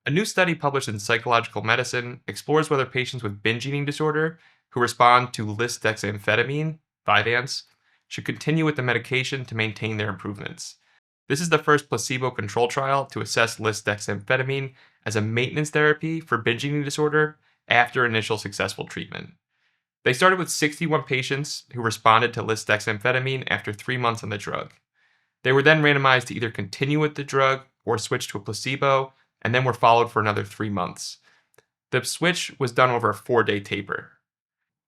A new study published in Psychological Medicine explores whether patients with binge eating disorder who respond to lisdexamfetamine, Vyvanse, should continue with the medication to maintain their improvements. This is the first placebo-controlled trial to assess lisdexamfetamine as a maintenance therapy for binge eating disorder after initial successful treatment. They started with 61 patients who responded to lisdexamfetamine after 3 months on the drug. They were then randomized to either continue with the drug or switch to a placebo, and then were followed for another 3 months. The switch was done over a 4-day taper.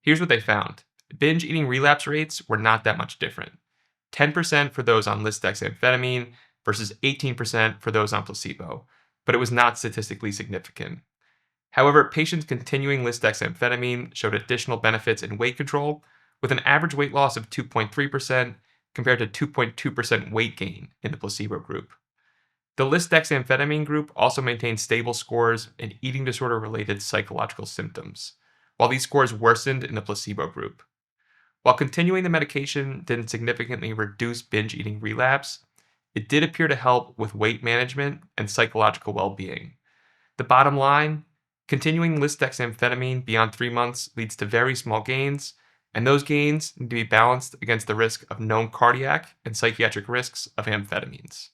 Here's what they found. Binge eating relapse rates were not that much different. 10% for those on lisdexamfetamine versus 18% for those on placebo, but it was not statistically significant. However, patients continuing lisdexamfetamine showed additional benefits in weight control, with an average weight loss of 2.3% compared to 2.2% weight gain in the placebo group. The lisdexamfetamine group also maintained stable scores in eating disorder-related psychological symptoms, while these scores worsened in the placebo group. While continuing the medication didn't significantly reduce binge eating relapse, it did appear to help with weight management and psychological well-being. The bottom line, continuing lisdexamfetamine beyond 3 months leads to very small gains, and those gains need to be balanced against the risk of known cardiac and psychiatric risks of amphetamines.